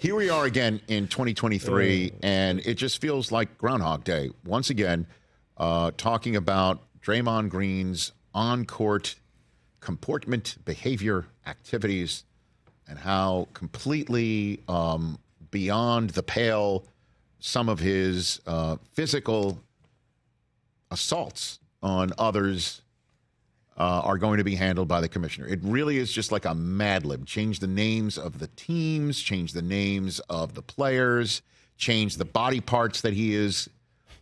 here we are again in 2023, and it just feels like Groundhog Day. Once again, talking about Draymond Green's on-court comportment, behavior, activities, and how completely beyond the pale some of his physical assaults on others are going to be handled by the commissioner. It really is just like a Mad Lib. Change the names of the teams, change the names of the players, change the body parts that he is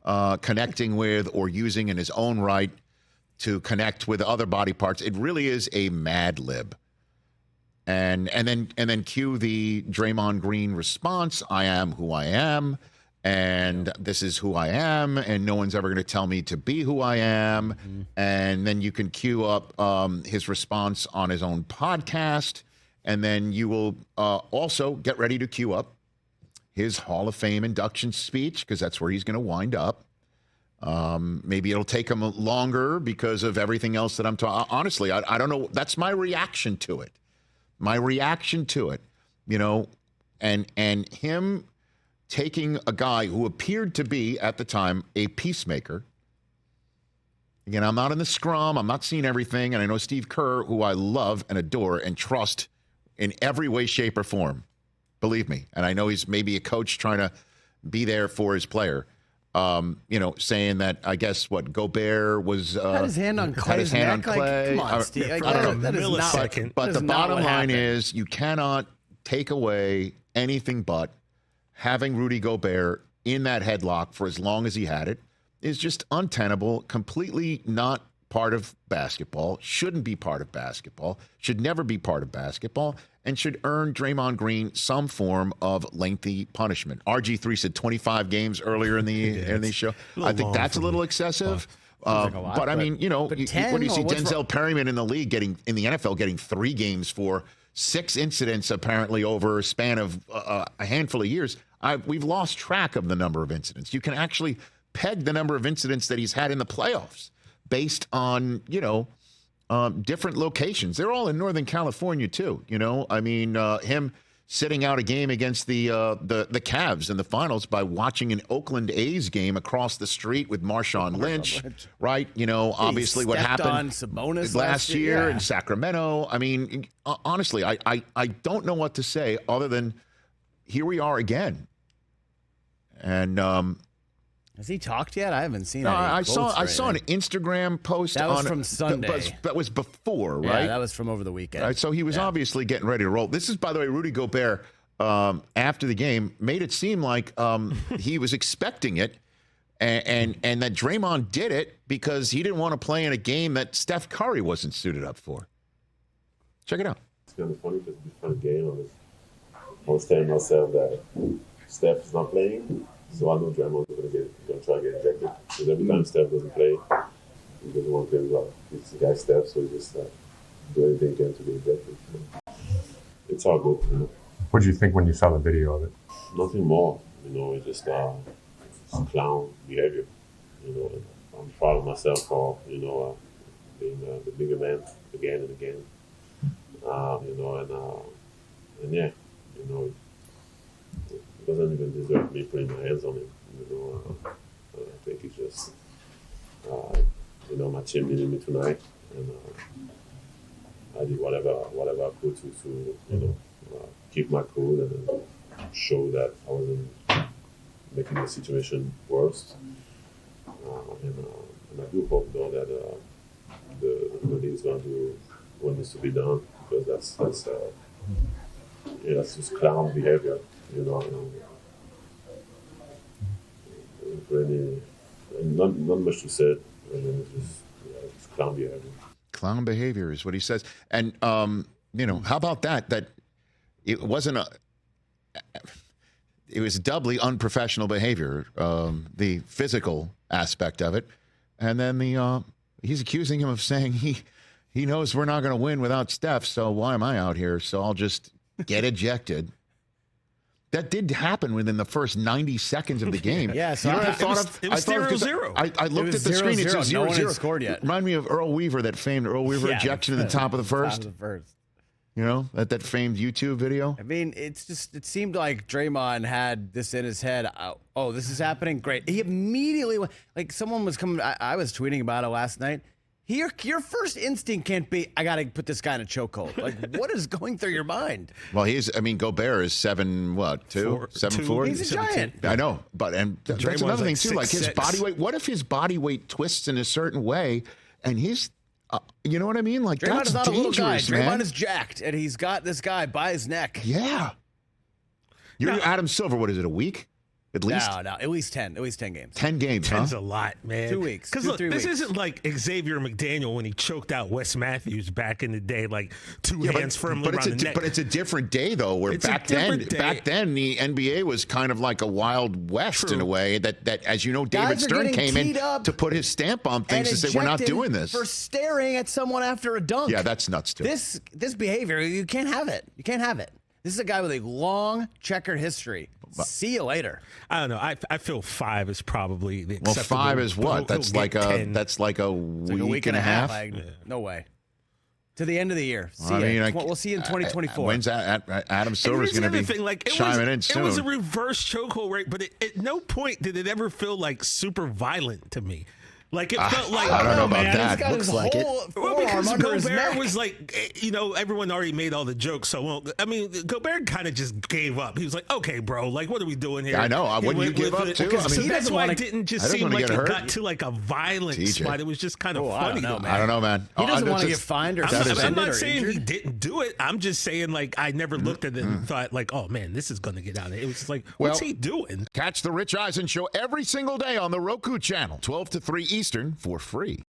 connecting with or using in his own right to connect with other body parts. It really is a Mad Lib. And then cue the Draymond Green response. I am who I am, and this is who I am, and no one's ever going to tell me to be who I am. Mm-hmm. And then you can cue up his response on his own podcast, and then you will also get ready to cue up his Hall of Fame induction speech, because that's where he's going to wind up. Maybe it'll take him longer because of everything else that I'm talking. Honestly, I don't know. That's my reaction to it. You know, and him taking a guy who appeared to be, at the time, a peacemaker. Again, I'm not in the scrum. I'm not seeing everything. And I know Steve Kerr, who I love and adore and trust in every way, shape, or form. Believe me. And I know he's maybe a coach trying to be there for his player. You know, saying that, I guess, Gobert was... had his hand on Clay's neck. Clay. Come on, Steve. I don't know. That is not, but the bottom line is you cannot take away anything but having Rudy Gobert in that headlock for as long as he had it is just untenable, completely not part of basketball, shouldn't be part of basketball, should never be part of basketball, and should earn Draymond Green some form of lengthy punishment. RG3 said 25 games earlier in the show. I think that's a little excessive. But I mean, you know, what do you see Denzel Perryman in the league in the NFL getting 3 games for 6 incidents apparently over a span of a handful of years? We've lost track of the number of incidents. You can actually peg the number of incidents that he's had in the playoffs based on, you know, different locations. They're all in Northern California too. You know, I mean, him sitting out a game against the Cavs in the finals by watching an Oakland A's game across the street with Marshawn Lynch, right? You know, obviously what happened on Sabonis last year in Sacramento. I mean, honestly, I don't know what to say other than here we are again. And has he talked yet? I haven't seen. No, I saw an Instagram post. That was from Sunday. That was before, right? Yeah, that was from over the weekend. Right, so he was obviously getting ready to roll. This is, by the way, Rudy Gobert. After the game, made it seem like he was expecting it, and that Draymond did it because he didn't want to play in a game that Steph Curry wasn't suited up for. Check it out. It's kind of funny because before the game, I was telling myself that Steph is not playing. So I know Draymond is going to try to get ejected. Because every time Steph doesn't play, he doesn't want to play well. It's the guy Steph, so he just do anything he can to be ejected. It's all good, you know. What did you think when you saw the video of it? Nothing more, you know. It's just clown behavior, you know. And I'm proud of myself for, you know, being the bigger man again and again, you know, and yeah, you know. Doesn't even deserve me putting my hands on him. You know, I think it's just, you know, my team needed me tonight, and I did whatever I could to you know, keep my cool and show that I wasn't making the situation worse. And I do hope though that the league is going to do what needs to be done, because that's just clown behavior. You know, really, not much to say. I mean, it's clown behavior. Clown behavior is what he says. And, you know, how about that? That it wasn't it was doubly unprofessional behavior, the physical aspect of it. And then he's accusing him of saying he knows we're not going to win without Steph, so why am I out here? So I'll just get ejected. That did happen within the first 90 seconds of the game. Yeah, so you know it was 0-0. I looked at the screen. It says 0-0. No one had scored yet. Remind me of Earl Weaver, that famed Earl Weaver ejection at the top of the first. You know, that famed YouTube video. I mean, it seemed like Draymond had this in his head. Oh, this is happening. Great. He immediately, like someone was coming. I was tweeting about it last night. Your first instinct can't be, I got to put this guy in a chokehold. Like, what is going through your mind? Well, Gobert is 7'4"? He's a giant. I know, but that's another thing too. Like his 6'6". body weight. What if his body weight twists in a certain way, and he's, you know what I mean? Like Draymond that's is not a little guy. dangerous, man. Draymond is jacked, and he's got this guy by his neck. Yeah. You're Adam Silver. What is it? A week? At least? No, at least 10 games. 10 games, huh? 10's a lot, man. 2 weeks. Because look, 3 this weeks. isn't like Xavier McDaniel when he choked out Wes Matthews back in the day, like two hands firmly around the neck. But it's a different day, though, where It's a back different day. then the NBA was kind of like a Wild West in a way that as you know, David Guys are Stern getting came in teed up to put his stamp on things and to say, we're not ejected doing this. for staring at someone after a dunk. Yeah, that's nuts, too. This behavior, you can't have it. You can't have it. This is a guy with a long checkered history. See you later. I don't know. I feel 5 is probably the Well, acceptable. 5 is what? He'll That's get like 10. a week and a half. No way. To the end of the year. We'll see you in 2024. When's Adam Silver's Here's going the to be thing, like, chiming in soon? It was a reverse chokehold, right? But at no point did it ever feel like super violent to me. Like it felt like I don't know about man. that. He's got Looks his like it. whole Well, forearm because under his Gobert neck. was like, everyone already made all the jokes. So, Gobert kind of just gave up. He was like, okay, bro, like, what are we doing here? I know. Wouldn't you give up, too? So he that's doesn't why wanna- it didn't just I don't seem wanna like get it hurt. got to like a violent TJ. spot. It was just kind of I funny. don't know, to me. man. I don't know, man. He doesn't want to just- get fined or I'm suspended not or saying injured. he didn't do it. I'm just saying, like, I never looked at it and thought, like, oh, man, this is going to get out of it. It was like, what's he doing? Catch the Rich Eisen Show every single day on the Roku channel, 12 to 3 Eastern, for free.